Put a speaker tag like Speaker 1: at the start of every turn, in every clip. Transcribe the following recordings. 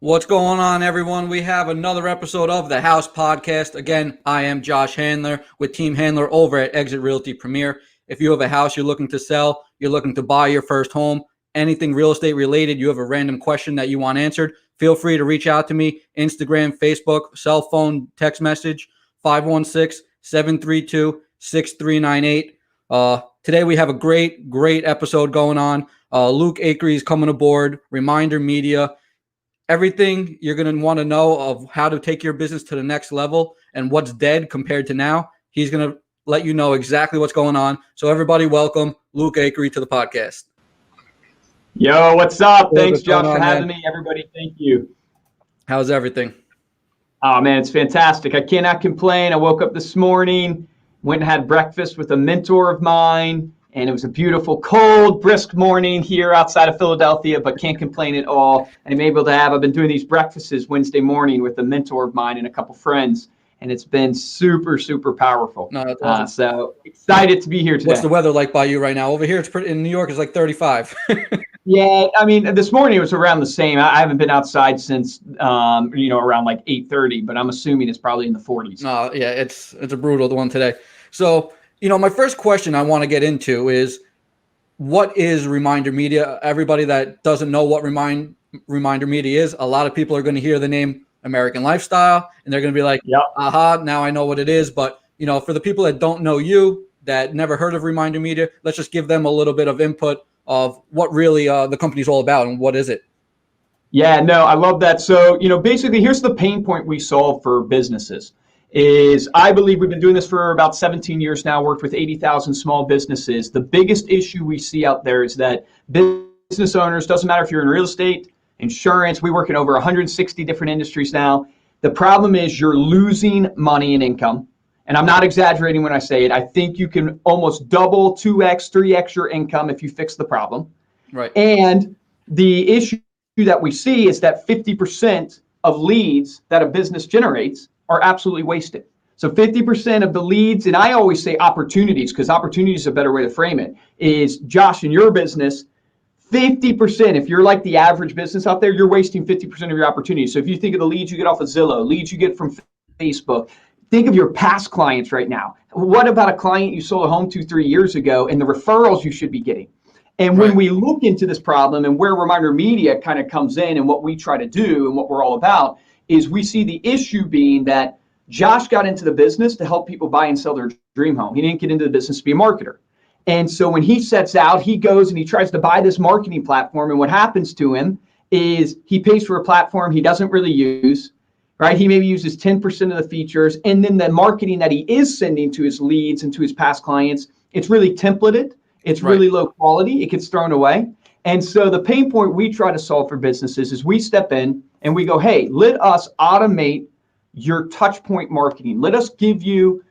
Speaker 1: What's going on, everyone? We have another episode of the House Podcast. Again, I am Josh Handler with Team Handler over at Exit Realty Premier. If you have a house you're looking to sell, you're looking to buy your first home, anything real estate related, you have a random question that you want answered, feel free to reach out to me. Instagram, Facebook, cell phone, text message, 516-732-6398. Today we have a great episode going on. Luke Acree is coming aboard, Reminder Media. Everything you're going to want to know of how to take your business to the next level and what's dead compared to now. He's going to let you know exactly what's going on. So everybody, welcome Luke Acree to the podcast.
Speaker 2: Yo, what's up? Thanks, Josh, for having me. Everybody, thank you.
Speaker 1: How's everything?
Speaker 2: Oh, man, it's fantastic. I cannot complain. I woke up this morning, went and had breakfast with a mentor of mine, and it was a beautiful, cold, brisk morning here outside of Philadelphia, but can't complain at all. And I've been doing these breakfasts Wednesday morning with a mentor of mine and a couple friends, and it's been super, super powerful.
Speaker 1: No, that's awesome.
Speaker 2: So excited to be here today.
Speaker 1: What's the weather like by you right now? Over here, it's pretty. In New York, it's like 35.
Speaker 2: Yeah, I mean, this morning it was around the same. I haven't been outside since, around like 8:30, but I'm assuming it's probably in the 40s.
Speaker 1: No, yeah, it's a brutal one today. So, my first question I want to get into is, what is Reminder Media? Everybody that doesn't know what Reminder Media is, a lot of people are going to hear the name American Lifestyle, and they're going to be like,
Speaker 2: yep.
Speaker 1: Aha, now I know what it is. But, for the people that don't know you, that never heard of Reminder Media, let's just give them a little bit of input of what really the company's all about and what is it.
Speaker 2: Yeah, no, I love that. So, basically here's the pain point we solve for businesses is I believe we've been doing this for about 17 years now, worked with 80,000 small businesses. The biggest issue we see out there is that business owners, doesn't matter if you're in real estate, insurance, we work in over 160 different industries now. The problem is you're losing money and income. And I'm not exaggerating when I say it. I think you can almost double, 2x, 3x your income if you fix the problem.
Speaker 1: Right.
Speaker 2: And the issue that we see is that 50% of leads that a business generates are absolutely wasted. So 50% of the leads, and I always say opportunities, because opportunity is a better way to frame it, is Josh, in your business, 50%, if you're like the average business out there, you're wasting 50% of your opportunities. So if you think of the leads you get off of Zillow, leads you get from Facebook, think of your past clients right now. What about a client you sold a home to 3 years ago and the referrals you should be getting? And when we look into this problem and where Reminder Media kind of comes in and what we try to do and what we're all about is we see the issue being that Josh got into the business to help people buy and sell their dream home. He didn't get into the business to be a marketer. And so when he sets out, he goes and he tries to buy this marketing platform. And what happens to him is he pays for a platform he doesn't really use. Right? He maybe uses 10% of the features. And then the marketing that he is sending to his leads and to his past clients, it's really templated. It's really low quality. It gets thrown away. And so the pain point we try to solve for businesses is we step in and we go, hey, let us automate your touch point marketing. Let us give you,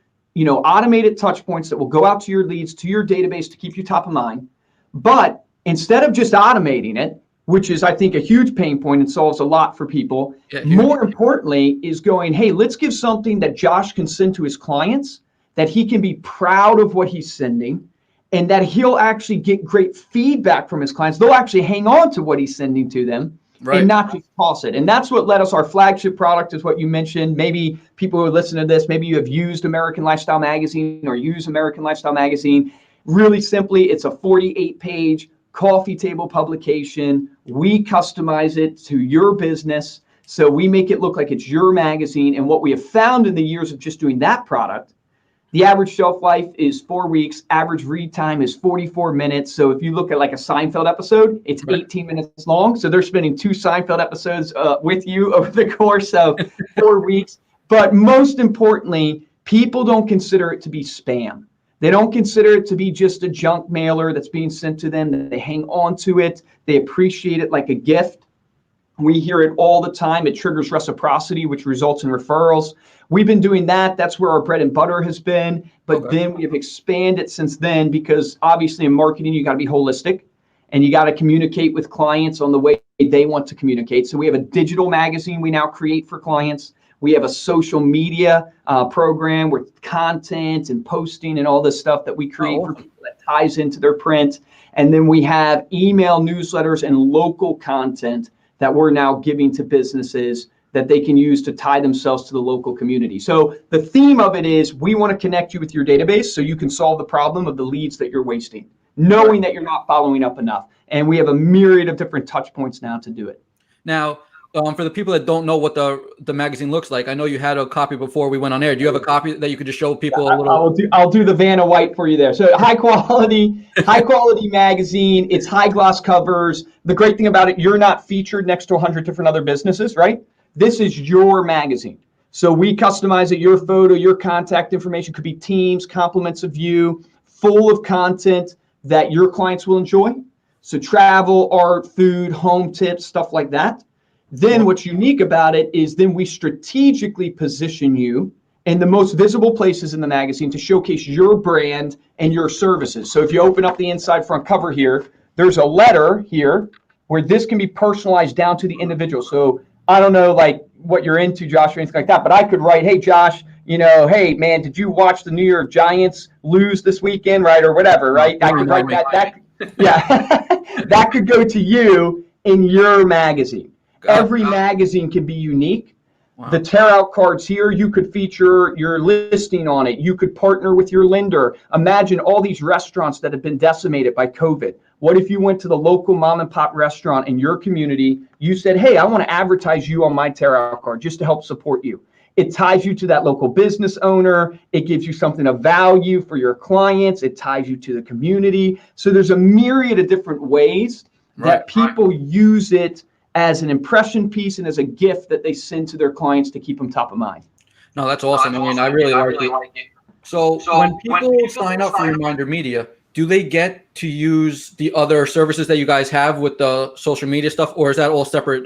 Speaker 2: automated touch points that will go out to your leads, to your database to keep you top of mind. But instead of just automating it, which is, I think, a huge pain point and solves a lot for people. Yeah, more importantly is going, hey, let's give something that Josh can send to his clients, that he can be proud of what he's sending, and that he'll actually get great feedback from his clients. They'll actually hang on to what he's sending to them and not just toss it. And that's what led us, our flagship product is what you mentioned. Maybe people who listen to this, maybe you have used American Lifestyle Magazine or use American Lifestyle Magazine. Really simply, it's a 48-page coffee table publication. We customize it to your business. So we make it look like it's your magazine. And what we have found in the years of just doing that product, the average shelf life is 4 weeks. Average read time is 44 minutes. So if you look at like a Seinfeld episode, it's 18 minutes long. So they're spending 2 Seinfeld episodes with you over the course of 4 weeks. But most importantly, people don't consider it to be spam. They don't consider it to be just a junk mailer that's being sent to them. They hang on to it. They appreciate it like a gift. We hear it all the time. It triggers reciprocity, which results in referrals. We've been doing that. That's where our bread and butter has been. But then we have expanded since then because obviously in marketing, you got to be holistic and you got to communicate with clients on the way they want to communicate. So we have a digital magazine we now create for clients. We have a social media program with content and posting and all this stuff that we create for people that ties into their print. And then we have email newsletters and local content that we're now giving to businesses that they can use to tie themselves to the local community. So the theme of it is we want to connect you with your database so you can solve the problem of the leads that you're wasting, knowing that you're not following up enough. And we have a myriad of different touch points now to do it.
Speaker 1: Now, for the people that don't know what the magazine looks like, I know you had a copy before we went on air. Do you have a copy that you could just show people a little?
Speaker 2: I'll do the Vanna White for you there. So high quality magazine. It's high gloss covers. The great thing about it, you're not featured next to 100 different other businesses, right? This is your magazine. So we customize it, your photo, your contact information, could be teams, compliments of you, full of content that your clients will enjoy. So travel, art, food, home tips, stuff like that. Then what's unique about it is then we strategically position you in the most visible places in the magazine to showcase your brand and your services. So if you open up the inside front cover here, there's a letter here where this can be personalized down to the individual. So I don't know like what you're into, Josh, or anything like that, but I could write, hey, Josh, hey, man, did you watch the New York Giants lose this weekend, right, or whatever, right? I could write that. Yeah, that could go to you in your magazine. Every magazine can be unique. Wow. The tear out cards here, you could feature your listing on it. You could partner with your lender. Imagine all these restaurants that have been decimated by COVID. What if you went to the local mom and pop restaurant in your community? You said, hey, I want to advertise you on my tear out card just to help support you. It ties you to that local business owner. It gives you something of value for your clients. It ties you to the community. So there's a myriad of different ways that people use it as an impression piece and as a gift that they send to their clients to keep them top of mind.
Speaker 1: No, that's awesome. I mean, I really like it. So when people sign up for Reminder Media, do they get to use the other services that you guys have with the social media stuff, or is that all separate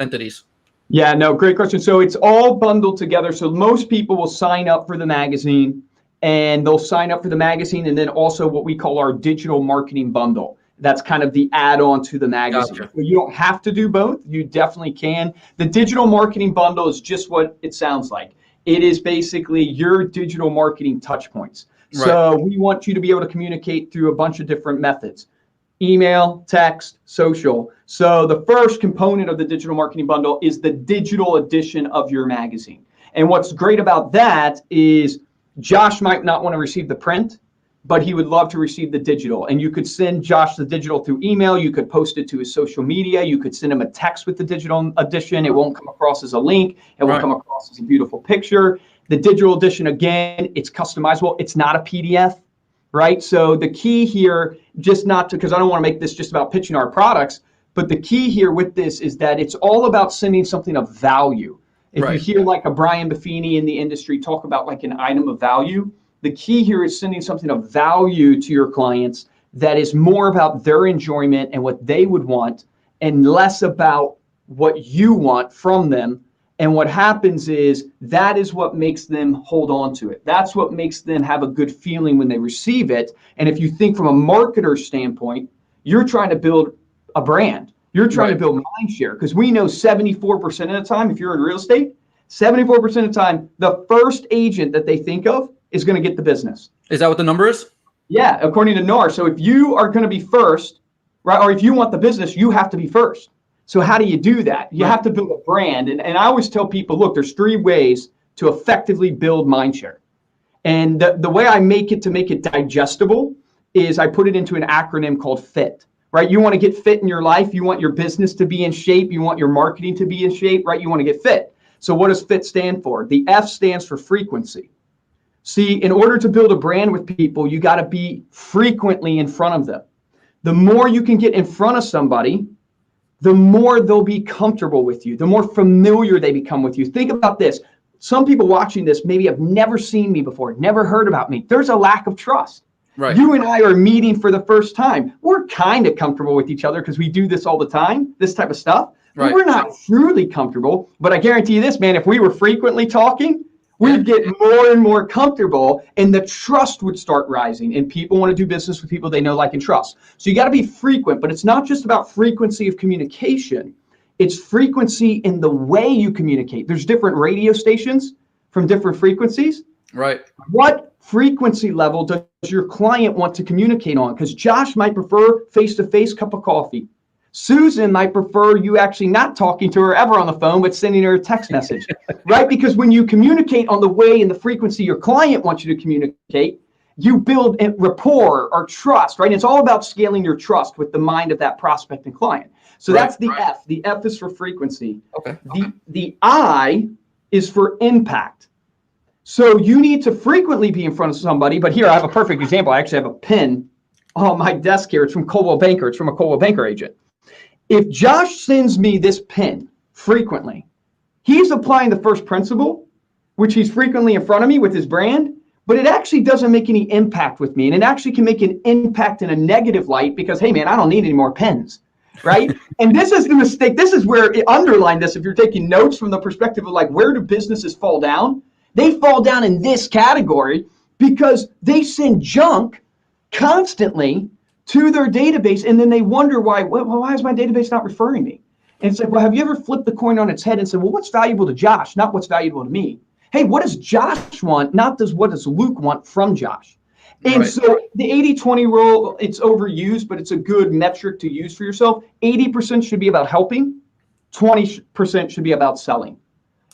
Speaker 1: entities?
Speaker 2: Yeah, no, great question. So it's all bundled together. So most people will sign up for the magazine, and they'll sign up for the magazine and then also what we call our digital marketing bundle. That's kind of the add-on to the magazine. Gotcha. You don't have to do both. You definitely can. The digital marketing bundle is just what it sounds like. It is basically your digital marketing touch points. Right. So we want you to be able to communicate through a bunch of different methods. Email, text, social. So the first component of the digital marketing bundle is the digital edition of your magazine. And what's great about that is Josh might not want to receive the print, but he would love to receive the digital. And you could send Josh the digital through email. You could post it to his social media. You could send him a text with the digital edition. It won't come across as a link. It will come across as a beautiful picture. The digital edition, again, it's customizable. It's not a PDF, right? So the key here, just not to, because I don't want to make this just about pitching our products, but the key here with this is that it's all about sending something of value. If you hear like a Brian Buffini in the industry talk about like an item of value, the key here is sending something of value to your clients that is more about their enjoyment and what they would want and less about what you want from them. And what happens is that is what makes them hold on to it. That's what makes them have a good feeling when they receive it. And if you think from a marketer standpoint, you're trying to build a brand. You're trying to build mind share, because we know 74% of the time, if you're in real estate, 74% of the time, the first agent that they think of is going to get the business.
Speaker 1: Is that what the number is?
Speaker 2: Yeah, according to NAR. So if you are going to be first, right, or if you want the business, you have to be first. So how do you do that? You have to build a brand. And I always tell people, look, there's 3 ways to effectively build mindshare. And the way I make it to make it digestible is I put it into an acronym called FIT, right? You want to get fit in your life. You want your business to be in shape. You want your marketing to be in shape, right? You want to get fit. So what does FIT stand for? The F stands for frequency. See, in order to build a brand with people, you got to be frequently in front of them. The more you can get in front of somebody, the more they'll be comfortable with you, the more familiar they become with you. Think about this. Some people watching this maybe have never seen me before, never heard about me. There's a lack of trust. Right. You and I are meeting for the first time. We're kind of comfortable with each other because we do this all the time, this type of stuff. Right. We're not truly comfortable, but I guarantee you this, man, if we were frequently talking, we'd get more and more comfortable and the trust would start rising, and people want to do business with people they know, like, and trust. So you got to be frequent, but it's not just about frequency of communication. It's frequency in the way you communicate. There's different radio stations from different frequencies. Right. What frequency level does your client want to communicate on? Because Josh might prefer face-to-face cup of coffee. Susan might prefer you actually not talking to her ever on the phone, but sending her a text message, right? Because when you communicate on the way and the frequency your client wants you to communicate, you build a rapport or trust, right? And it's all about scaling your trust with the mind of that prospect and client. So that's the F. The F is for frequency.
Speaker 1: Okay.
Speaker 2: The I is for impact. So you need to frequently be in front of somebody. But here I have a perfect example. I actually have a pin on my desk here. It's from Coldwell Banker. It's from a Coldwell Banker agent. If Josh sends me this pin frequently, he's applying the first principle, which he's frequently in front of me with his brand, but it actually doesn't make any impact with me. And it actually can make an impact in a negative light because, hey, man, I don't need any more pens, right? And this is the mistake. This is where it underline this. If you're taking notes from the perspective of like, where do businesses fall down? They fall down in this category because they send junk constantly to their database, and then they wonder why is my database not referring me? And it's like, well, have you ever flipped the coin on its head and said, well, what's valuable to Josh, not what's valuable to me? Hey, what does Josh want, not what does Luke want from Josh? And so the 80-20 rule, it's overused, but it's a good metric to use for yourself. 80% should be about helping, 20% should be about selling.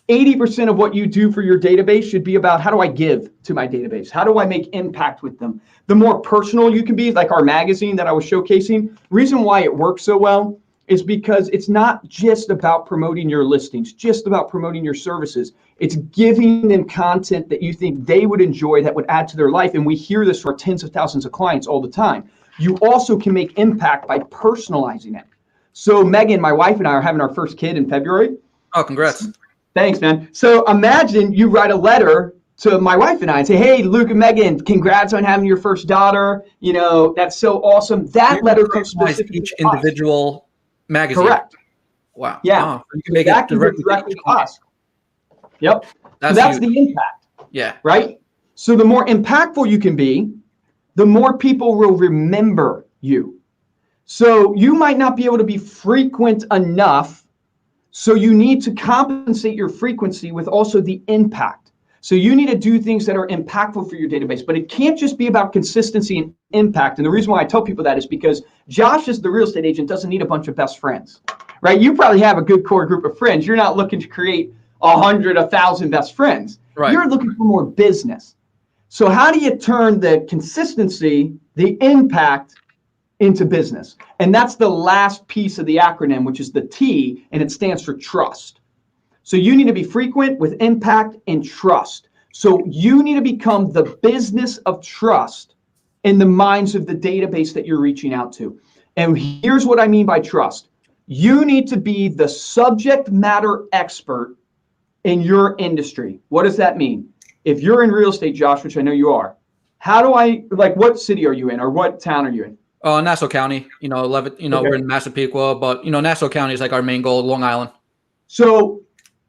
Speaker 2: 80% of what you do for your database should be about how do I give to my database? How do I make impact with them? The more personal you can be, like our magazine that I was showcasing, reason why it works so well is because it's not just about promoting your listings, just about promoting your services. It's giving them content that you think they would enjoy, that would add to their life. And we hear this from tens of thousands of clients all the time. You also can make impact by personalizing it. So Megan, my wife, and I are having our first kid in February.
Speaker 1: Oh, congrats.
Speaker 2: Thanks, man. So imagine you write a letter to my wife and I and say, hey, Luke and Megan, congrats on having your first daughter. You know, that's so awesome. That letter comes specifically
Speaker 1: each individual magazine.
Speaker 2: Correct.
Speaker 1: Wow.
Speaker 2: Yeah.
Speaker 1: Oh, you can make
Speaker 2: that
Speaker 1: it
Speaker 2: can go directly to us. Yep.
Speaker 1: That's
Speaker 2: the impact.
Speaker 1: Yeah.
Speaker 2: Right? So the more impactful you can be, the more people will remember you. So you might not be able to be frequent enough. So you need to compensate your frequency with also the impact. So you need to do things that are impactful for your database, but it can't just be about consistency and impact. And the reason why I tell people that is because Josh, as the real estate agent, doesn't need a bunch of best friends, right? You probably have a good core group of friends. You're not looking to create 100, 1,000 best friends.
Speaker 1: Right.
Speaker 2: You're looking for more business. So how do you turn the consistency, the impact into business? And that's the last piece of the acronym, which is the T, and it stands for trust. So you need to be frequent with impact and trust. So you need to become the business of trust in the minds of the database that you're reaching out to. And here's what I mean by trust. You need to be the subject matter expert in your industry. What does that mean? If you're in real estate, Josh, which I know you are, what city are you in, or what town are you in?
Speaker 1: Nassau County, we're in Massapequa, but Nassau County is like our main goal, Long Island.
Speaker 2: So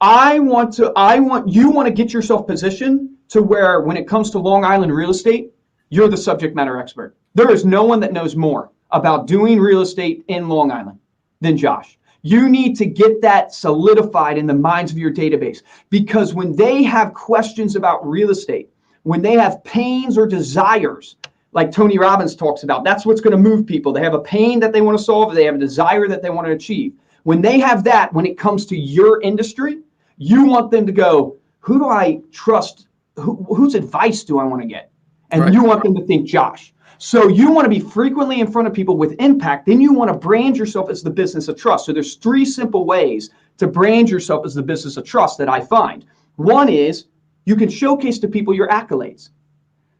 Speaker 2: you want to get yourself positioned to where when it comes to Long Island real estate, you're the subject matter expert. There is no one that knows more about doing real estate in Long Island than Josh. You need to get that solidified in the minds of your database, because when they have questions about real estate, when they have pains or desires, like Tony Robbins talks about, that's what's going to move people. They have a pain that they want to solve. They have a desire that they want to achieve. When they have that, when it comes to your industry, you want them to go, who do I trust? Whose advice do I want to get? And you want them to think Josh. So you want to be frequently in front of people with impact. Then you want to brand yourself as the business of trust. So there's 3 simple ways to brand yourself as the business of trust that I find. One is you can showcase to people your accolades.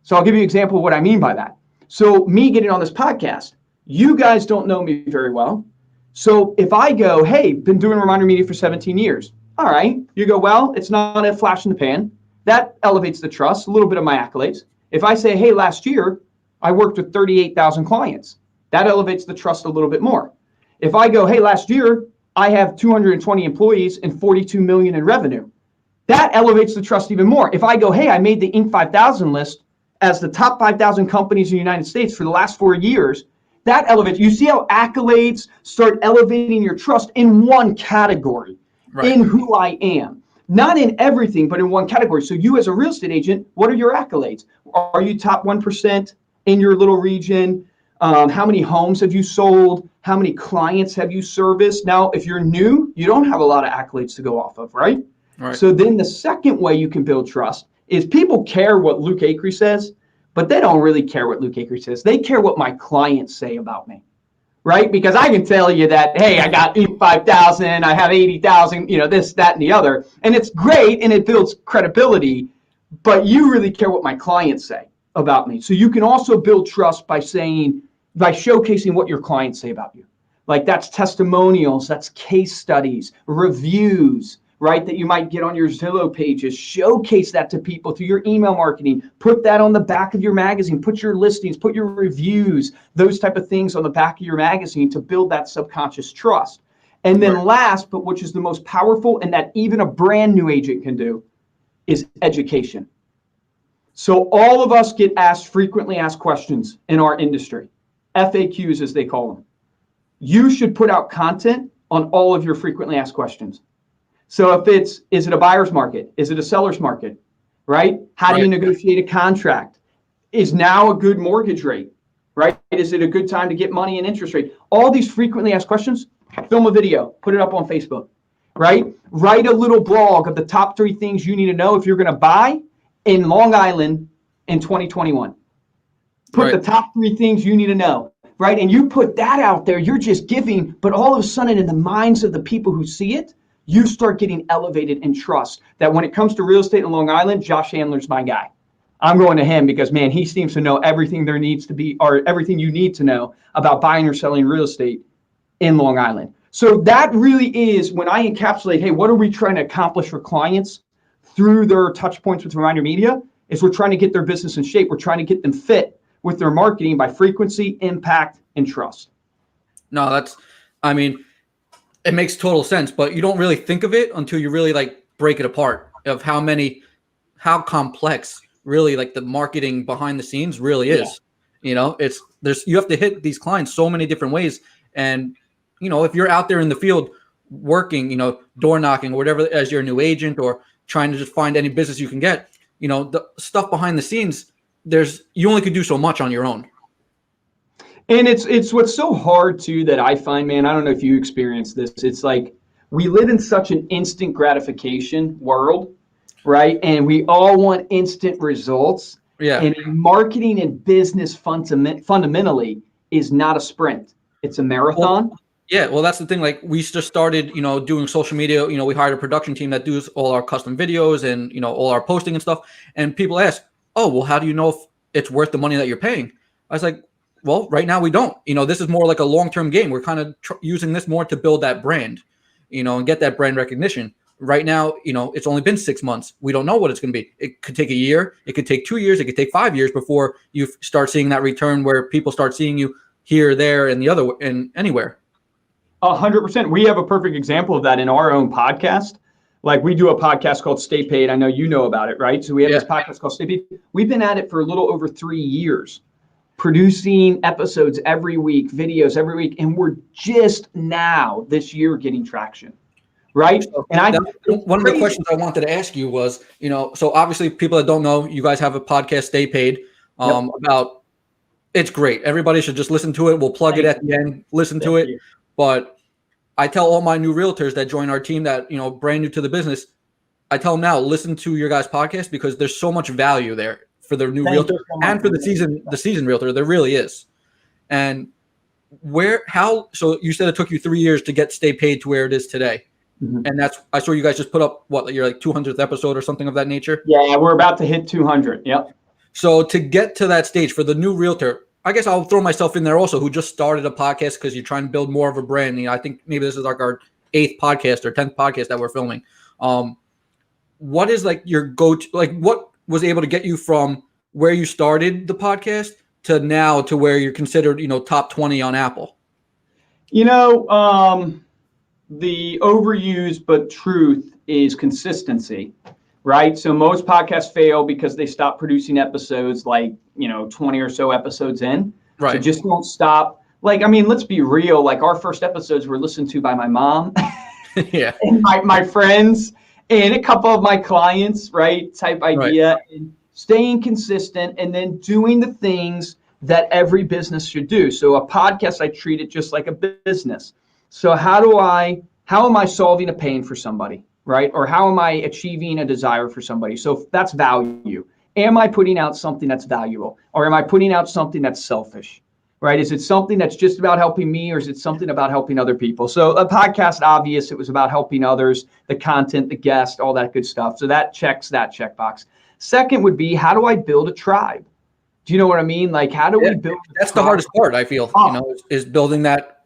Speaker 2: So I'll give you an example of what I mean by that. So me getting on this podcast, you guys don't know me very well. So if I go, hey, been doing Reminder Media for 17 years. All right. You go, well, it's not a flash in the pan. That elevates the trust, a little bit of my accolades. If I say, hey, last year, I worked with 38,000 clients. That elevates the trust a little bit more. If I go, hey, last year, I have 220 employees and 42 million in revenue. That elevates the trust even more. If I go, hey, I made the Inc. 5000 list as the top 5,000 companies in the United States for the last 4 years, that elevates. You see how accolades start elevating your trust in one category, in who I am. Not in everything, but in one category. So you as a real estate agent, what are your accolades? Are you top 1% in your little region? How many homes have you sold? How many clients have you serviced? Now, if you're new, you don't have a lot of accolades to go off of, right?
Speaker 1: Right.
Speaker 2: So then the second way you can build trust is people care what Luke Acree says, but they don't really care what Luke Acree says. They care what my clients say about me, right? Because I can tell you that, hey, I got 85,000, I have 80,000, this, that, and the other. And it's great and it builds credibility, but you really care what my clients say about me. So you can also build trust by showcasing what your clients say about you. Like that's testimonials, that's case studies, reviews, right? That you might get on your Zillow pages. Showcase that to people through your email marketing. Put that on the back of your magazine. Put your listings, put your reviews, those type of things on the back of your magazine to build that subconscious trust. And then last, but which is the most powerful and that even a brand new agent can do, is education. So all of us get frequently asked questions in our industry, FAQs as they call them. You should put out content on all of your frequently asked questions. So is it a buyer's market? Is it a seller's market? Right? How do you negotiate a contract? Is now a good mortgage rate? Right? Is it a good time to get money and interest rate? All these frequently asked questions, film a video, put it up on Facebook. Right? Write a little blog of the top 3 things you need to know if you're going to buy in Long Island in 2021. Put the top 3 things you need to know. Right? And you put that out there, you're just giving, but all of a sudden in the minds of the people who see it, you start getting elevated in trust that when it comes to real estate in Long Island, Josh Handler's my guy. I'm going to him because, man, he seems to know everything there needs to be or everything you need to know about buying or selling real estate in Long Island. So that really is when I encapsulate, hey, what are we trying to accomplish for clients through their touch points with Reminder Media is we're trying to get their business in shape. We're trying to get them fit with their marketing by frequency, impact, and trust.
Speaker 1: No, it makes total sense, but you don't really think of it until you really like break it apart of how complex really like the marketing behind the scenes really is. You have to hit these clients so many different ways. And, if you're out there in the field working, door knocking or whatever, as your new agent or trying to just find any business you can get, the stuff behind the scenes, you only could do so much on your own.
Speaker 2: And it's what's so hard too that I find, man, I don't know if you experience this. It's like we live in such an instant gratification world, right? And we all want instant results.
Speaker 1: Yeah.
Speaker 2: And marketing and business fundamentally is not a sprint. It's a marathon.
Speaker 1: Well, that's the thing. Like we just started, doing social media. We hired a production team that does all our custom videos and, all our posting and stuff. And people ask, oh, well, how do you know if it's worth the money that you're paying? I was like, well, right now we don't. This is more like a long-term game. We're kind of using this more to build that brand, and get that brand recognition. Right now, it's only been 6 months. We don't know what it's going to be. It could take a year. It could take 2 years. It could take 5 years before you start seeing that return where people start seeing you here, there, and the other, and anywhere.
Speaker 2: 100%. We have a perfect example of that in our own podcast. Like we do a podcast called Stay Paid. I know you know about it, right? So we have this podcast called Stay Paid. We've been at it for a little over 3 years, producing episodes every week, videos every week, and we're just now this year getting traction, right? And
Speaker 1: one of the questions I wanted to ask you was, so obviously people that don't know, you guys have a podcast, Stay Paid, about. It's great. Everybody should just listen to it. We'll plug it at the end. Listen to it. But I tell all my new realtors that join our team that, brand new to the business, I tell them now, listen to your guys' podcast because there's so much value there for the new realtor and for the seasoned realtor. There really is. And so you said it took you 3 years to get Stay Paid to where it is today. Mm-hmm. And I saw you guys just put up your like 200th episode or something of that nature.
Speaker 2: Yeah, we're about to hit 200. Yep.
Speaker 1: So to get to that stage for the new realtor, I guess I'll throw myself in there also, who just started a podcast because you're trying to build more of a brand. I think maybe this is like our 8th podcast or 10th podcast that we're filming. What is like your go-to, like what was able to get you from where you started the podcast to now to where you're considered, top 20 on Apple?
Speaker 2: The overused but truth is consistency. Right. So most podcasts fail because they stop producing episodes 20 or so episodes in. Right. So just don't stop. Let's be real. Like our first episodes were listened to by my mom and my friends and a couple of my clients, right? Type idea. Right. And staying consistent and then doing the things that every business should do. So a podcast, I treat it just like a business. So how am I solving a pain for somebody, right? Or how am I achieving a desire for somebody? So that's value. Am I putting out something that's valuable, or am I putting out something that's selfish? Right? Is it something that's just about helping me, or is it something about helping other people? So a podcast, obvious, it was about helping others, the content, the guest, all that good stuff. So that checks that checkbox. Second would be, how do I build a tribe? Do you know what I mean? Like, how do
Speaker 1: Yeah,
Speaker 2: we build a
Speaker 1: that's the
Speaker 2: tribe?
Speaker 1: hardest part, I feel, is building that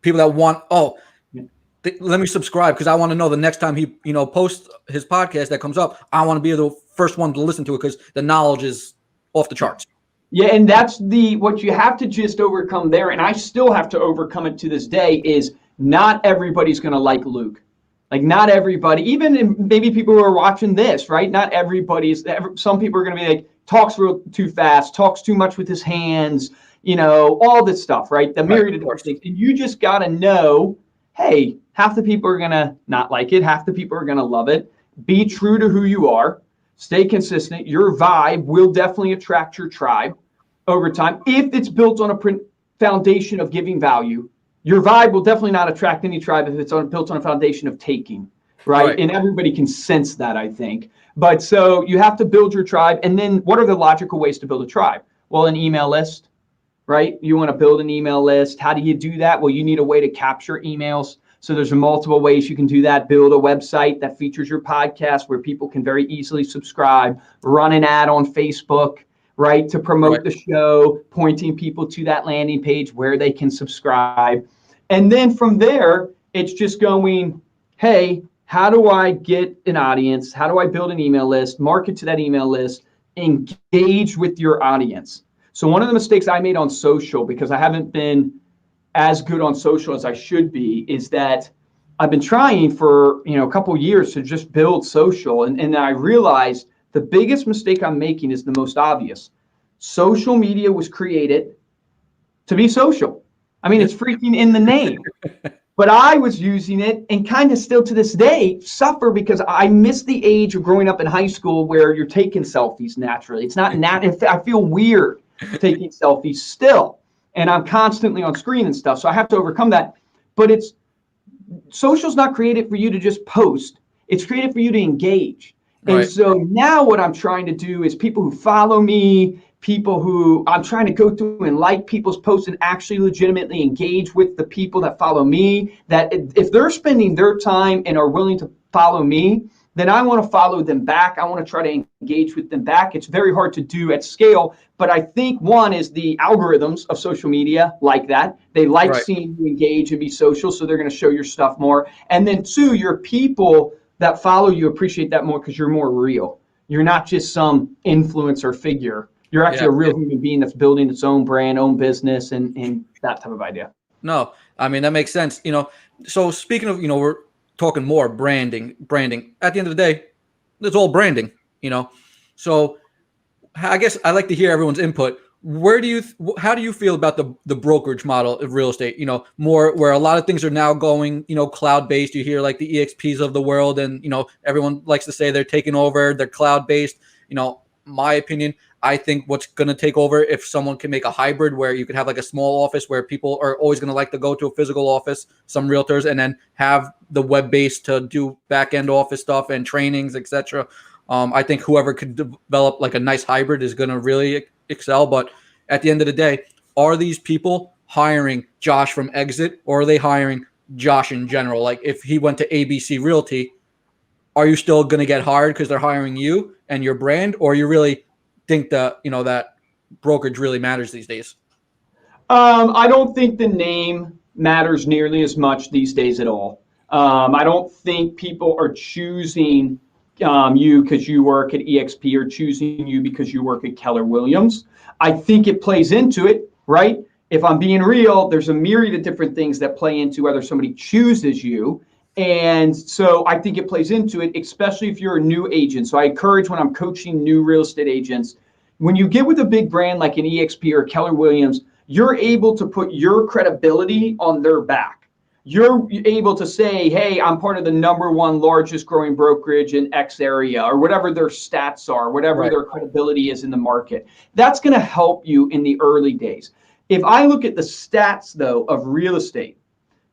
Speaker 1: people that want, let me subscribe because I want to know the next time he, posts his podcast that comes up, I want to be the first one to listen to it because the knowledge is off the charts.
Speaker 2: Yeah, and that's what you have to just overcome there, and I still have to overcome it to this day, is not everybody's going to like Luke. Like, not everybody, even maybe people who are watching this, right? Not some people are going to be like, talks real too fast, talks too much with his hands, all this stuff, right? The myriad of different things. And you just got to know, hey, half the people are going to not like it, half the people are going to love it. Be true to who you are. Stay consistent. Your vibe will definitely attract your tribe over time. If it's built on a foundation of giving value, your vibe will definitely not attract any tribe if it's built on a foundation of taking, right? And everybody can sense that, I think. But so you have to build your tribe. And then what are the logical ways to build a tribe? Well, an email list, right? You want to build an email list. How do you do that? Well, you need a way to capture emails. So there's multiple ways you can do that. Build a website that features your podcast where people can very easily subscribe. Run an ad on Facebook, right, to promote the show, pointing people to that landing page where they can subscribe. And then from there, it's just going, hey, how do I get an audience? How do I build an email list, market to that email list, engage with your audience? So one of the mistakes I made on social, because I haven't been as good on social as I should be, is that I've been trying for a couple of years to just build social, and I realized the biggest mistake I'm making is the most obvious. Social media was created to be social. I mean, it's freaking in the name. But I was using it and kind of still to this day suffer because I miss the age of growing up in high school where you're taking selfies naturally. It's not I feel weird taking selfies still. And I'm constantly on screen and stuff. So I have to overcome that. But social's not created for you to just post. It's created for you to engage. And so now what I'm trying to do is people who follow me, people who I'm trying to go through and like people's posts and actually legitimately engage with the people that follow me, that if they're spending their time and are willing to follow me, then I want to follow them back. I want to try to engage with them back. It's very hard to do at scale, but I think one is the algorithms of social media like that. They like seeing you engage and be social, so they're going to show your stuff more. And then two, your people that follow you appreciate that more because you're more real. You're not just some influencer figure. You're actually a real human being that's building its own brand, own business, and that type of idea.
Speaker 1: No, I mean, that makes sense. So speaking of, we're talking more branding. At the end of the day, it's all branding, So I guess I like to hear everyone's input. How do you feel about the brokerage model of real estate? More where a lot of things are now going, cloud-based. You hear like the EXPs of the world, and everyone likes to say they're taking over, they're cloud-based. My opinion, I think what's going to take over, if someone can make a hybrid where you could have like a small office where people are always going to like to go to a physical office, some realtors, and then have the web-based to do back-end office stuff and trainings, etc. I think whoever could develop like a nice hybrid is going to really excel. But at the end of the day, are these people hiring Josh from Exit, or are they hiring Josh in general? Like if he went to ABC Realty, are you still going to get hired because they're hiring you and your brand, or you really think that, that brokerage really matters these days?
Speaker 2: I don't think the name matters nearly as much these days at all. I don't think people are choosing you because you work at EXP or choosing you because you work at Keller Williams. I think it plays into it, right? If I'm being real, there's a myriad of different things that play into whether somebody chooses you. And so I think it plays into it, especially if you're a new agent. So I encourage when I'm coaching new real estate agents, when you get with a big brand like an EXP or Keller Williams, you're able to put your credibility on their back. you're able to say, hey, I'm part of the #1 largest growing brokerage in X area, or whatever their stats are, whatever their credibility is in the market. That's going to help you in the early days. If I look at the stats, though, of real estate,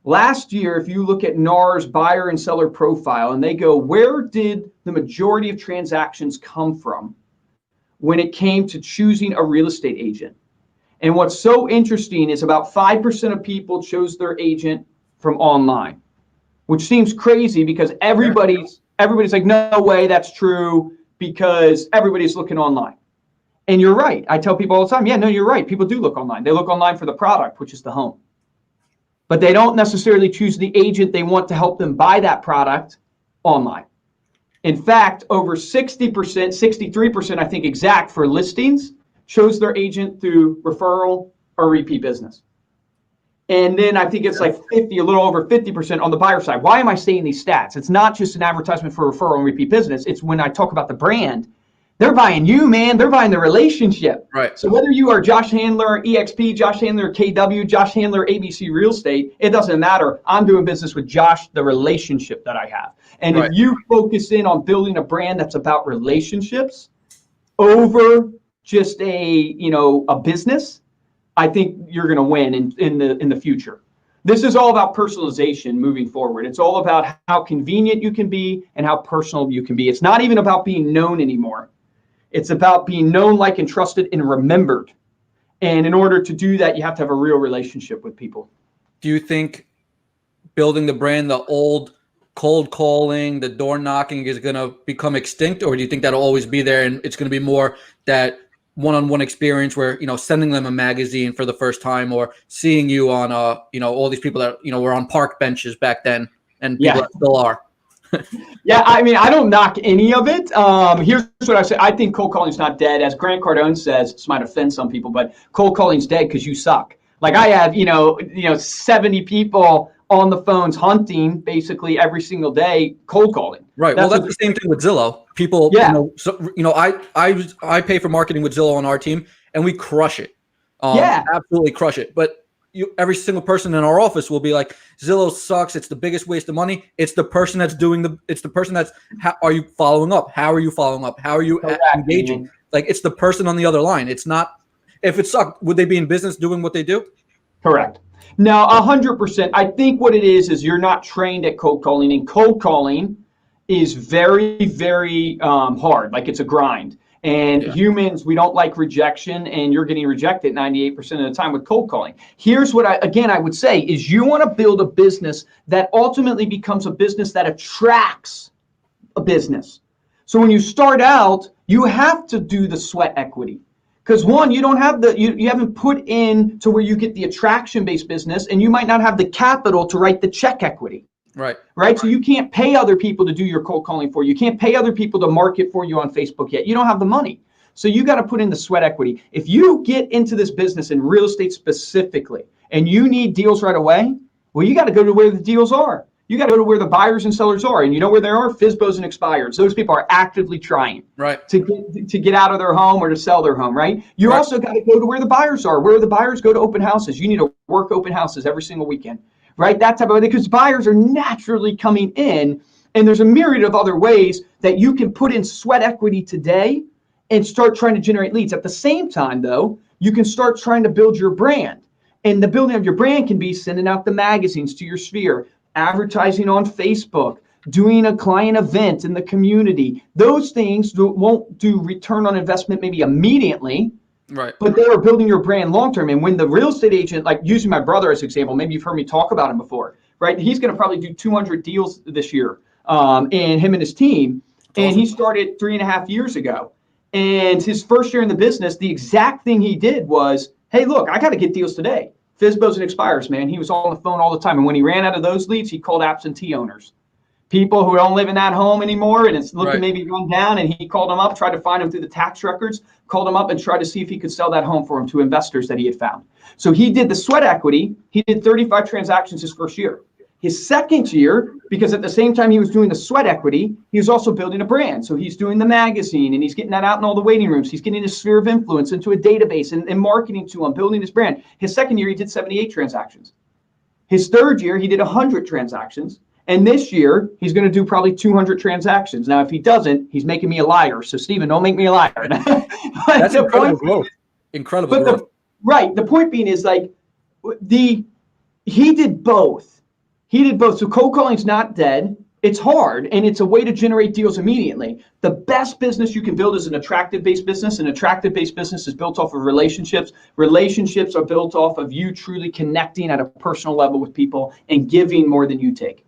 Speaker 2: last year, if you look at NAR's buyer and seller profile, and they go, where did the majority of transactions come from when it came to choosing a real estate agent? And what's so interesting is about 5% of people chose their agent from online, which seems crazy because everybody's like, no way, that's true, because everybody's looking online. And you're right. I tell people all the time, yeah, no, you're right. People do look online. They look online for the product, which is the home. But they don't necessarily choose the agent they want to help them buy that product online. In fact, over 60%, 63%, I think exact, for listings, chose their agent through referral or repeat business. And then I think it's like 50, a little over 50% on the buyer side. Why am I saying these stats? It's not just an advertisement for referral and repeat business. It's when I talk about the brand, they're buying you, man. They're buying the relationship.
Speaker 1: Right.
Speaker 2: So whether you are Josh Handler, EXP, Josh Handler, KW, Josh Handler, ABC Real Estate, it doesn't matter. I'm doing business with Josh, the relationship that I have. And if you focus in on building a brand that's about relationships over just a business, I think you're going to win in the future. This is all about personalization moving forward. It's all about how convenient you can be and how personal you can be. It's not even about being known anymore. It's about being known, liked, and trusted and remembered. And in order to do that, you have to have a real relationship with people.
Speaker 1: Do you think building the brand, the old cold calling, the door knocking is going to become extinct, or do you think that'll always be there and it's going to be more that one-on-one experience where, sending them a magazine for the first time, or seeing you on, all these people that, were on park benches back then, and people that still are?
Speaker 2: Yeah, I mean, I don't knock any of it. Here's what I say. I think cold calling is not dead. As Grant Cardone says, this might offend some people, but cold calling's dead because you suck. Like I have, 70 people on the phones hunting basically every single day, cold calling.
Speaker 1: Right. That's the same thing with Zillow. People, I pay for marketing with Zillow on our team, and we crush it. Absolutely crush it. But every single person in our office will be like, Zillow sucks. It's the biggest waste of money. It's the person that's are you following up? How are you following up? How are you engaging? Like, it's the person on the other line. It's not, if it sucked, would they be in business doing what they do?
Speaker 2: Correct. Now, 100%. I think what it is you're not trained at cold calling, and cold calling is very, very hard. Like, it's a grind. And humans, we don't like rejection, and you're getting rejected 98% of the time with cold calling. Here's what I would say is you want to build a business that ultimately becomes a business that attracts a business. So when you start out, you have to do the sweat equity. Because one, you don't have you haven't put in to where you get the attraction-based business, and you might not have the capital to write the check equity. Right. So you can't pay other people to do your cold calling for you. You can't pay other people to market for you on Facebook yet. You don't have the money. So you got to put in the sweat equity. If you get into this business in real estate specifically, and you need deals right away, well, you got to go to where the deals are. You got to go to where the buyers and sellers are. And you know where they are? FSBOs and expireds. Those people are actively trying to get out of their home or to sell their home, right? You also got to go to where the buyers are. Where the buyers go to open houses. You need to work open houses every single weekend, right? That type of way, because buyers are naturally coming in. And there's a myriad of other ways that you can put in sweat equity today and start trying to generate leads. At the same time, though, you can start trying to build your brand. And the building of your brand can be sending out the magazines to your sphere, advertising on Facebook, doing a client event in the community. Those things won't do return on investment maybe immediately, but they are building your brand long term. And when the real estate agent, like using my brother as an example, maybe you've heard me talk about him before, right? He's going to probably do 200 deals this year, and him and his team. And he started 3.5 years ago. And his first year in the business, the exact thing he did was, hey, look, I got to get deals today. FSBOs and expires, man. He was on the phone all the time. And when he ran out of those leads, he called absentee owners. People who don't live in that home anymore and it's looking maybe run down, and he called them up, tried to find them through the tax records, called them up and tried to see if he could sell that home for him to investors that he had found. So he did the sweat equity. He did 35 transactions his first year. His second year, because at the same time he was doing the sweat equity, he was also building a brand. So he's doing the magazine and he's getting that out in all the waiting rooms. He's getting his sphere of influence into a database and marketing to him, building his brand. His second year, he did 78 transactions. His third year, he did 100 transactions. And this year, he's going to do probably 200 transactions. Now, if he doesn't, he's making me a liar. So, Stephen, don't make me a liar.
Speaker 1: That's incredible growth. Incredible growth.
Speaker 2: The point being is like he did both. He did both. So cold calling's not dead. It's hard, and it's a way to generate deals immediately. The best business you can build is an attractive-based business. An attractive-based business is built off of relationships. Relationships are built off of you truly connecting at a personal level with people and giving more than you take.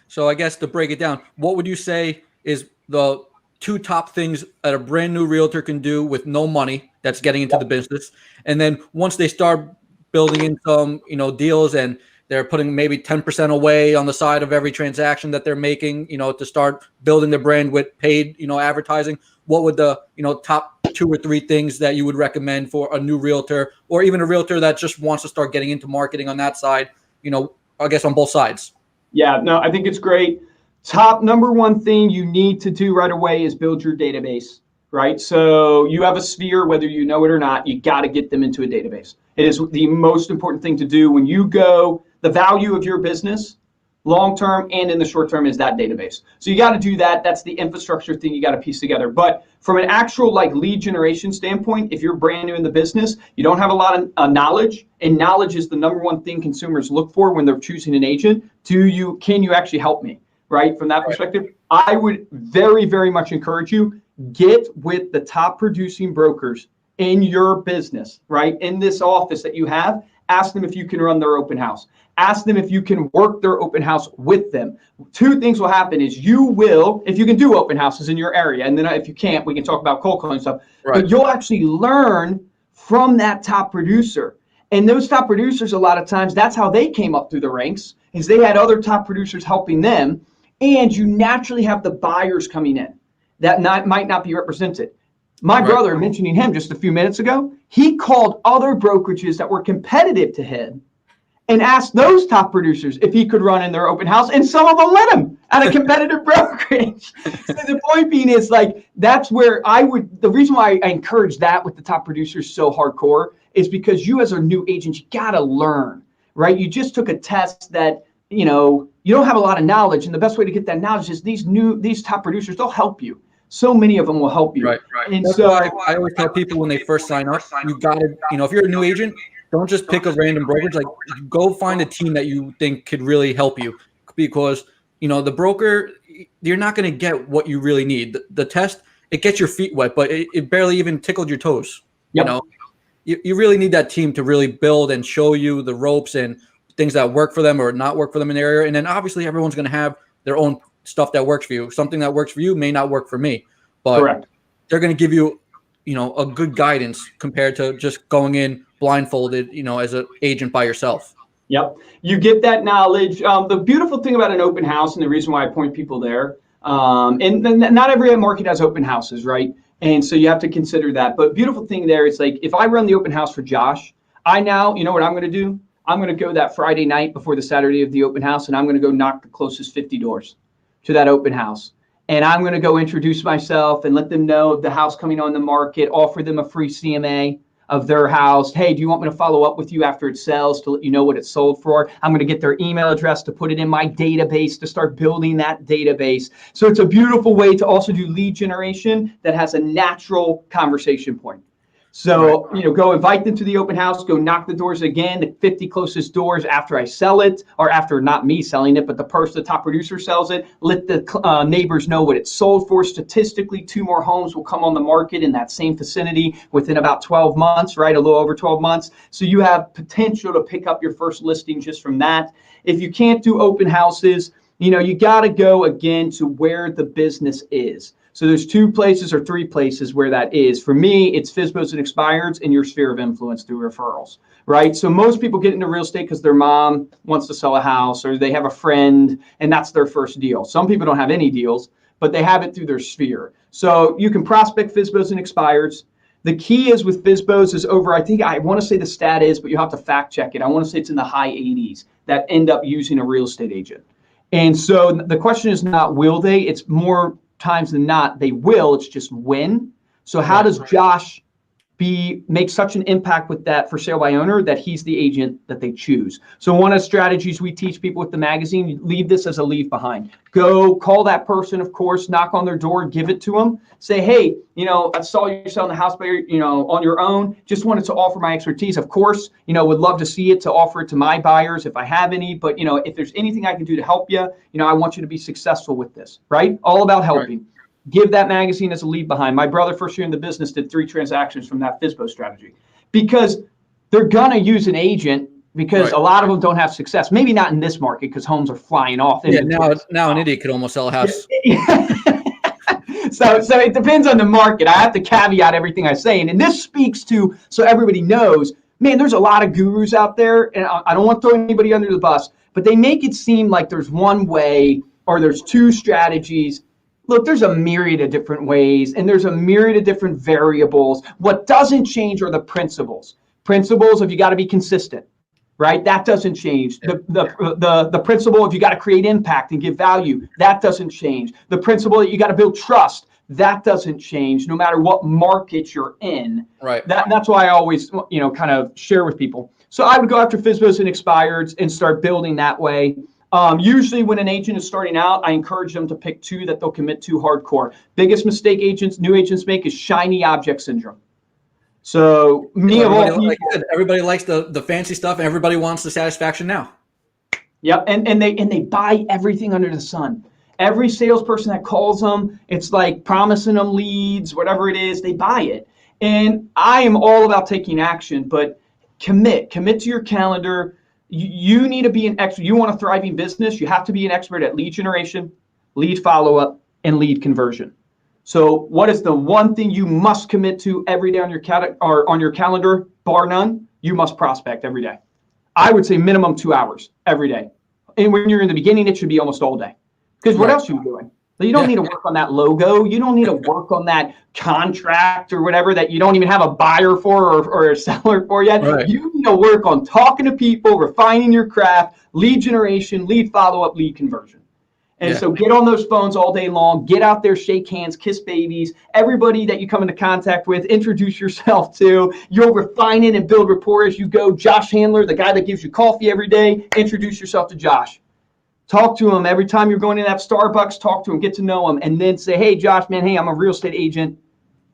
Speaker 1: So I guess to break it down, what would you say is the two top things that a brand new realtor can do with no money that's getting into the business? And then once they start building in some, deals, and they're putting maybe 10% away on the side of every transaction that they're making, to start building their brand with paid, advertising, what would the, top 2 or 3 things that you would recommend for a new realtor, or even a realtor that just wants to start getting into marketing on that side, I guess on both sides?
Speaker 2: Yeah, no, I think it's great. Top number one thing you need to do right away is build your database, right? So you have a sphere, whether you know it or not, you got to get them into a database. It is the most important thing to do when you go. The value of your business, long-term and in the short term, is that database. So you got to do that. That's the infrastructure thing you got to piece together. But from an actual lead generation standpoint, if you're brand new in the business, you don't have a lot of knowledge, and knowledge is the number one thing consumers look for when they're choosing an agent. Can you actually help me? Right? From that perspective, I would very, very much encourage you, get with the top producing brokers in your business, right? In this office that you have, ask them if you can run their open house. Ask them if you can work their open house with them. 2 things will happen is you will, if you can do open houses in your area, and then if you can't, we can talk about cold calling stuff, but you'll actually learn from that top producer. And those top producers, a lot of times, that's how they came up through the ranks, is they had other top producers helping them, and you naturally have the buyers coming in that might not be represented. My brother, mentioning him just a few minutes ago, he called other brokerages that were competitive to him and asked those top producers if he could run in their open house, and some of them let him at a competitive brokerage. So the point being is that's where the reason why I encourage that with the top producers so hardcore is because you as a new agent, you got to learn, right? You just took a test that, you don't have a lot of knowledge, and the best way to get that knowledge is these top producers, they'll help you. So many of them will help you.
Speaker 1: Right. And that's why I always tell people when they first sign up, you got to, if you're a new agent, don't just pick a random brokerage. Go find a team that you think could really help you, because, the broker, you're not going to get what you really need. The test, it gets your feet wet, but it barely even tickled your toes.
Speaker 2: Yep.
Speaker 1: You really need that team to really build and show you the ropes and things that work for them or not work for them in the area. And then obviously everyone's going to have their own stuff that works for you. Something that works for you may not work for me, but
Speaker 2: correct.
Speaker 1: They're going to give you, a good guidance compared to just going in blindfolded, as an agent by yourself.
Speaker 2: Yep. You get that knowledge. The beautiful thing about an open house, and the reason why I point people there, and not every market has open houses, right? And so you have to consider that. But beautiful thing there is if I run the open house for Josh, I now, what I'm going to do? I'm going to go that Friday night before the Saturday of the open house, and I'm going to go knock the closest 50 doors to that open house. And I'm going to go introduce myself and let them know of the house coming on the market, offer them a free CMA of their house. Hey, do you want me to follow up with you after it sells to let you know what it's sold for? I'm going to get their email address to put it in my database to start building that database. So it's a beautiful way to also do lead generation that has a natural conversation point. So, go invite them to the open house, go knock the doors again, the 50 closest doors after I sell it, or after not me selling it, but the top producer sells it. Let the neighbors know what it's sold for. Statistically, 2 more homes will come on the market in that same vicinity within about 12 months, right? A little over 12 months. So you have potential to pick up your first listing just from that. If you can't do open houses, you got to go again to where the business is. So there's 2 places or 3 places where that is. For me, it's FSBOs and expireds in your sphere of influence through referrals, right? So most people get into real estate because their mom wants to sell a house, or they have a friend and that's their first deal. Some people don't have any deals, but they have it through their sphere. So you can prospect FSBOs and expireds. The key is with FSBOs is over, I want to say the stat is, but you have to fact check it. I want to say it's in the high 80s that end up using a real estate agent. And so the question is not will they, it's more times than not they will, it's just when. So how does Josh make such an impact with that for sale by owner that he's the agent that they choose. So one of the strategies we teach people with the magazine, leave this as a leave behind. Go call that person, of course, knock on their door, give it to them. Say, hey, I saw you selling the house by on your own. Just wanted to offer my expertise. Of course, would love to see it, to offer it to my buyers if I have any. But if there's anything I can do to help you, I want you to be successful with this. Right? All about helping. Right. Give that magazine as a leave behind. My brother, first year in the business, did 3 transactions from that FSBO strategy, because they're going to use an agent, because a lot of them don't have success. Maybe not in this market because homes are flying off.
Speaker 1: Yeah, now an idiot could almost sell a house.
Speaker 2: So it depends on the market. I have to caveat everything I say. And this speaks to, so everybody knows, man, there's a lot of gurus out there, and I don't want to throw anybody under the bus, but they make it seem like there's one way or there's 2 strategies. Look, there's a myriad of different ways, and there's a myriad of different variables. What doesn't change are the principles. Principles of you got to be consistent, right? That doesn't change. The principle of you got to create impact and give value, that doesn't change. The principle that you got to build trust, that doesn't change no matter what market you're in.
Speaker 1: Right.
Speaker 2: That's why I always, kind of share with people. So I would go after FSBOs and expireds and start building that way. Usually when an agent is starting out, I encourage them to pick 2 that they'll commit to hardcore. Biggest mistake new agents make is shiny object syndrome. So
Speaker 1: everybody likes the fancy stuff, and everybody wants the satisfaction now.
Speaker 2: Yep, and they buy everything under the sun. Every salesperson that calls them, it's like promising them leads, whatever it is, they buy it. And I am all about taking action, but commit to your calendar. You need to be an expert. You want a thriving business, you have to be an expert at lead generation, lead follow-up, and lead conversion. So what is the one thing you must commit to every day on your calendar, bar none? You must prospect every day. I would say minimum 2 hours every day. And when you're in the beginning, it should be almost all day. Because what else are you doing? You don't need to work on that logo. You don't need to work on that contract or whatever that you don't even have a buyer for or a seller for yet. Right. You need to work on talking to people, refining your craft, lead generation, lead follow-up, lead conversion. And so get on those phones all day long, get out there, shake hands, kiss babies, everybody that you come into contact with, introduce yourself to. You'll refine it and build rapport as you go. Josh Handler, the guy that gives you coffee every day, introduce yourself to Josh. Talk to him every time you're going to that Starbucks, talk to him, get to know him, and then say, hey, Josh, man, hey, I'm a real estate agent.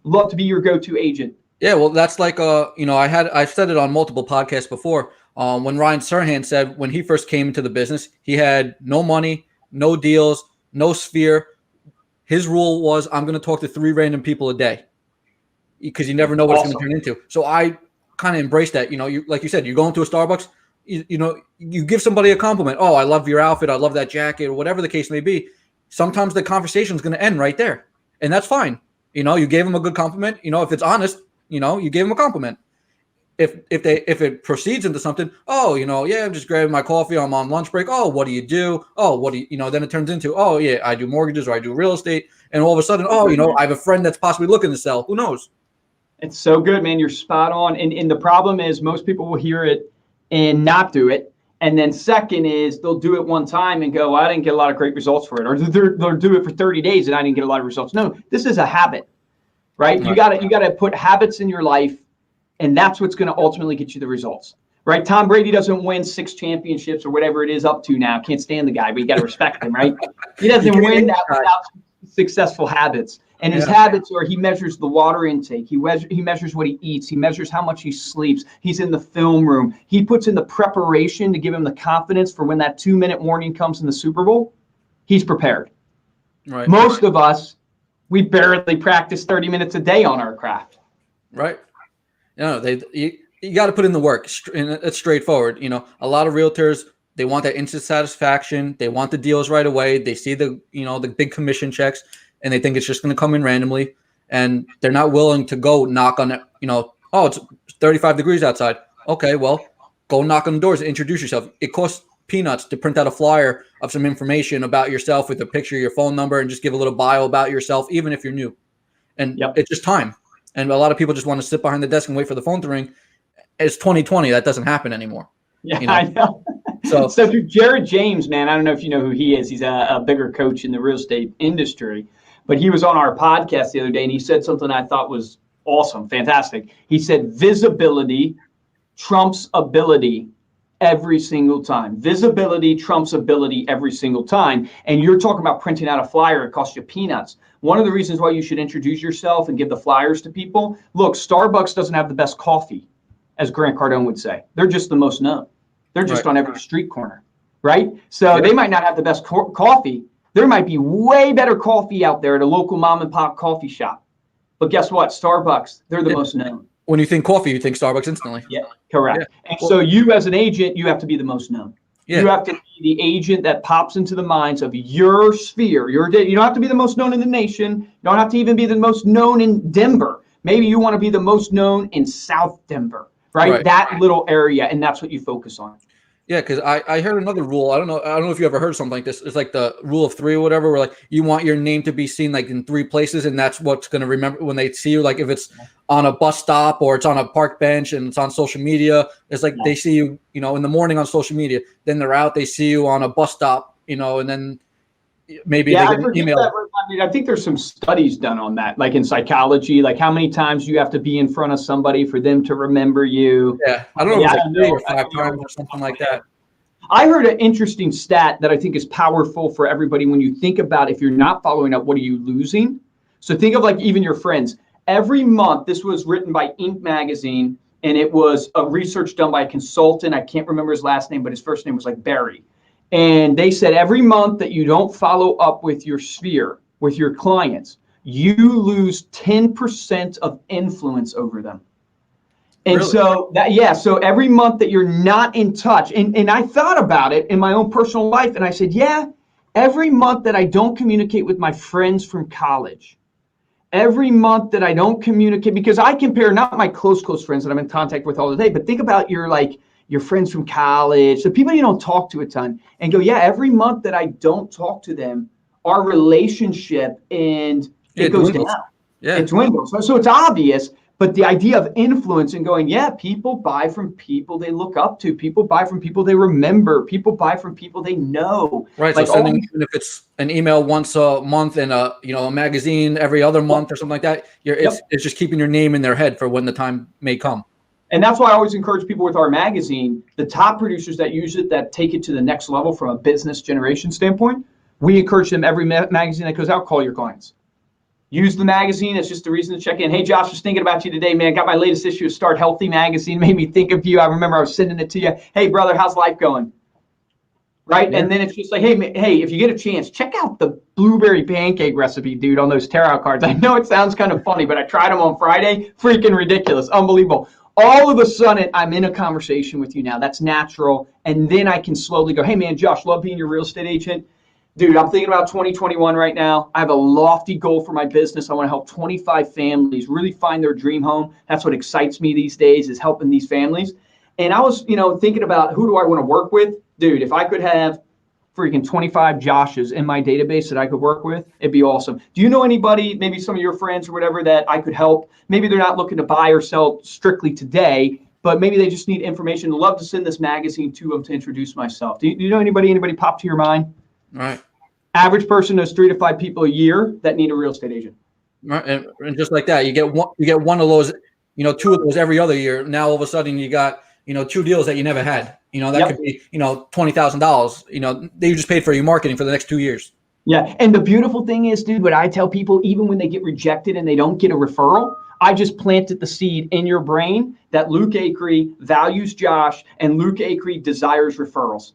Speaker 2: Love to be your go-to agent.
Speaker 1: Yeah, well, that's like, I've said it on multiple podcasts before. When Ryan Serhant said when he first came into the business, he had no money, no deals, no sphere. His rule was, I'm going to talk to 3 random people a day, because you never know what it's going to turn into. So I kind of embraced that. Like you said, you go into a Starbucks, you give somebody a compliment. Oh, I love your outfit. I love that jacket, or whatever the case may be. Sometimes the conversation is going to end right there, and that's fine. You gave them a good compliment. If it's honest, you gave them a compliment. If it proceeds into something, I'm just grabbing my coffee, I'm on lunch break. Oh, what do you do? Oh, what do you then it turns into, oh yeah, I do mortgages, or I do real estate, and all of a sudden, I have a friend that's possibly looking to sell. Who knows? It's
Speaker 2: so good, man. You're spot on. And the problem is most people will hear it and not do it. And then second is they'll do it one time and go, I didn't get a lot of great results for it. Or they'll do it for 30 days and I didn't get a lot of results. No, this is a habit, right? You gotta put habits in your life, and that's what's going to ultimately get you the results, right? Tom Brady doesn't win 6 championships or whatever it is up to now. Can't stand the guy, but you got to respect him, right? He doesn't win that without successful habits. And his habits are, he measures the water intake. He measures what he eats. He measures how much he sleeps. He's in the film room. He puts in the preparation to give him the confidence for when that 2-minute warning comes in the Super Bowl. He's prepared. Right. Most of us, we barely practice 30 minutes a day on our craft.
Speaker 1: Right. You got to put in the work, and it's straightforward. A lot of realtors, they want that instant satisfaction. They want the deals right away. They see the big commission checks, and they think it's just going to come in randomly, and they're not willing to go knock on it. Oh, it's 35 degrees outside. Okay, well, go knock on the doors and introduce yourself. It costs peanuts to print out a flyer of some information about yourself with a picture of your phone number and just give a little bio about yourself, even if you're new. And It's just time. And a lot of people just want to sit behind the desk and wait for the phone to ring. It's 2020. That doesn't happen anymore.
Speaker 2: Yeah, I know. So through Jared James, man, I don't know if you know who he is. He's a bigger coach in the real estate industry. But he was on our podcast the other day, and he said something I thought was Awesome. Fantastic. He said visibility trumps ability every single time. Visibility trumps ability every single time. And you're talking about printing out a flyer, it costs you peanuts. One of the reasons why you should introduce yourself and give the flyers to people, look, Starbucks doesn't have the best coffee, as Grant Cardone would say. They're just the most known. They're just on every street corner, right? So they might not have the best coffee. There might be way better coffee out there at a local mom and pop coffee shop. But guess what? Starbucks, they're the most known.
Speaker 1: When you think coffee, you think Starbucks instantly.
Speaker 2: Yeah, correct. And so you as an agent, you have to be the most known. You have to be the agent that pops into the minds of your sphere. You don't have to be the most known in the nation. You don't have to even be the most known in Denver. Maybe you want to be the most known in South Denver, right? That little area, and that's what you focus on.
Speaker 1: Yeah, because I heard another rule. I don't know if you ever heard something like this. It's like the rule of three or whatever, where like you want your name to be seen like in three places, and that's what's going to remember when they see you. Like if it's on a bus stop or it's on a park bench and it's on social media, it's like they see you, in the morning on social media. Then they're out, they see you on a bus stop, and then maybe they get an email.
Speaker 2: I think there's some studies done on that, like in psychology, like how many times you have to be in front of somebody for them to remember you.
Speaker 1: Yeah, I don't know if it's like 3 or 5 times or something like that.
Speaker 2: I heard an interesting stat that I think is powerful for everybody when you think about if you're not following up, what are you losing? So think of like even your friends. Every month, this was written by Inc. magazine, and it was a research done by a consultant. I can't remember his last name, but his first name was like Barry. And they said every month that you don't follow up with your sphere, with your clients, you lose 10% of influence over them. And really? So every month that you're not in touch, and I thought about it in my own personal life, and I said, every month that I don't communicate with my friends from college, every month that I don't communicate, because I compare not my close friends that I'm in contact with all the day, but think about your friends from college, the people you don't talk to a ton, and go, every month that I don't talk to them, our relationship and it goes down. Yeah. It dwindles. So it's obvious. But the idea of influence and going, people buy from people they look up to. People buy from people they remember. People buy from people they know.
Speaker 1: Right. Like so sending, even if it's an email once a month and a magazine every other month or something like that, it's just keeping your name in their head for when the time may come.
Speaker 2: And that's why I always encourage people with our magazine, the top producers that use it, that take it to the next level from a business generation standpoint, we encourage them every magazine that goes out, call your clients. Use the magazine. It's just a reason to check in. Hey, Josh, just thinking about you today, man. Got my latest issue of Start Healthy magazine. Made me think of you. I remember I was sending it to you. Hey, brother, how's life going? Right? Yeah. And then it's just like, hey, if you get a chance, check out the blueberry pancake recipe, dude, on those tarot cards. I know it sounds kind of funny, but I tried them on Friday. Freaking ridiculous. Unbelievable. All of a sudden, I'm in a conversation with you now. That's natural. And then I can slowly go, hey, man, Josh, love being your real estate agent. Dude, I'm thinking about 2021 right now. I have a lofty goal for my business. I want to help 25 families really find their dream home. That's what excites me these days, is helping these families. And I was, thinking about who do I want to work with? Dude, if I could have freaking 25 Joshes in my database that I could work with, it'd be awesome. Do you know anybody, maybe some of your friends or whatever, that I could help? Maybe they're not looking to buy or sell strictly today, but maybe they just need information. I'd love to send this magazine to them to introduce myself. Do you know anybody pop to your mind?
Speaker 1: Right.
Speaker 2: Average person knows 3 to 5 people a year that need a real estate agent.
Speaker 1: Right. And just like that, you get one of those, 2 of those every other year. Now all of a sudden you got, 2 deals that you never had. That could be, $20,000. They just paid for your marketing for the next 2 years.
Speaker 2: Yeah. And the beautiful thing is, dude, what I tell people, even when they get rejected and they don't get a referral, I just planted the seed in your brain that Luke Acree values Josh and Luke Acree desires referrals.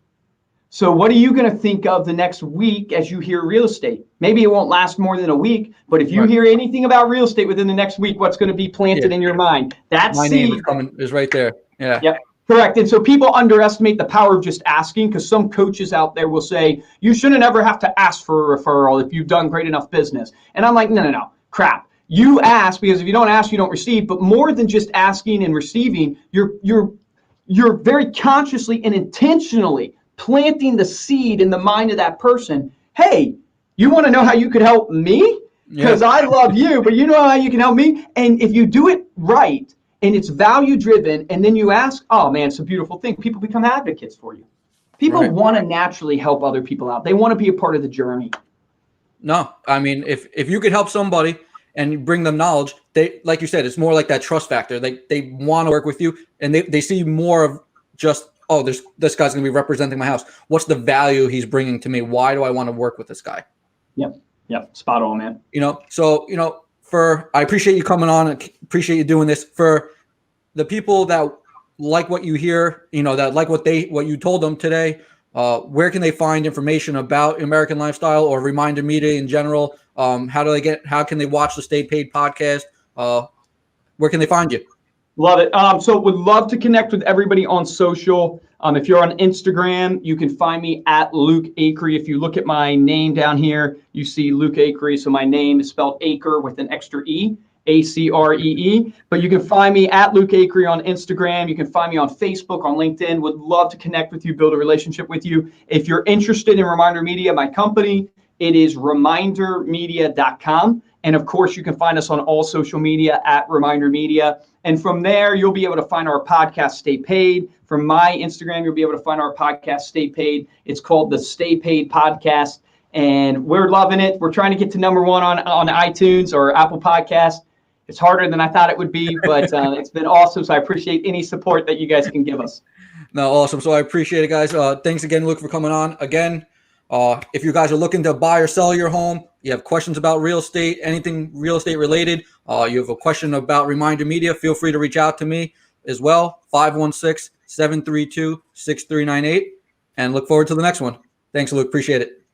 Speaker 2: So what are you going to think of the next week as you hear real estate? Maybe it won't last more than a week, but if you hear anything about real estate within the next week, what's going to be planted in your mind? That's
Speaker 1: my name is right there. Yeah.
Speaker 2: Yep. Correct. And so people underestimate the power of just asking, because some coaches out there will say, you shouldn't ever have to ask for a referral if you've done great enough business. And I'm like, no, crap. You ask, because if you don't ask, you don't receive. But more than just asking and receiving, you're very consciously and intentionally planting the seed in the mind of that person. Hey, you want to know how you could help me? Because I love you, but you know how you can help me? And if you do it right, and it's value driven, and then you ask, oh man, it's a beautiful thing. People become advocates for you. People want to naturally help other people out. They want to be a part of the journey.
Speaker 1: No, I mean, if you could help somebody and you bring them knowledge, they, like you said, it's more like that trust factor. They want to work with you, and they see more of just, oh, this guy's going to be representing my house. What's the value he's bringing to me? Why do I want to work with this guy?
Speaker 2: Yep. Spot on, man.
Speaker 1: So I appreciate you coming on and appreciate you doing this. For the people that like what you hear, that like what you told them today, where can they find information about American Lifestyle or Reminder Media in general? How can they watch the Stay Paid podcast? Where can they find you?
Speaker 2: Love it. So would love to connect with everybody on social. If you're on Instagram, you can find me at Luke Acree. If you look at my name down here, you see Luke Acree. So my name is spelled Acre with an extra E, Acree. But you can find me at Luke Acree on Instagram. You can find me on Facebook, on LinkedIn. Would love to connect with you, build a relationship with you. If you're interested in Reminder Media, my company, it is remindermedia.com. And of course, you can find us on all social media at Reminder Media. And from there, you'll be able to find our podcast, Stay Paid. From my Instagram, you'll be able to find our podcast, Stay Paid. It's called the Stay Paid Podcast. And we're loving it. We're trying to get to number one on iTunes or Apple Podcasts. It's harder than I thought it would be, but it's been awesome. So I appreciate any support that you guys can give us.
Speaker 1: No, awesome. So I appreciate it, guys. Thanks again, Luke, for coming on. Again, if you guys are looking to buy or sell your home, you have questions about real estate, anything real estate related, you have a question about Reminder Media, feel free to reach out to me as well, 516-732-6398, and look forward to the next one. Thanks, Luke. Appreciate it.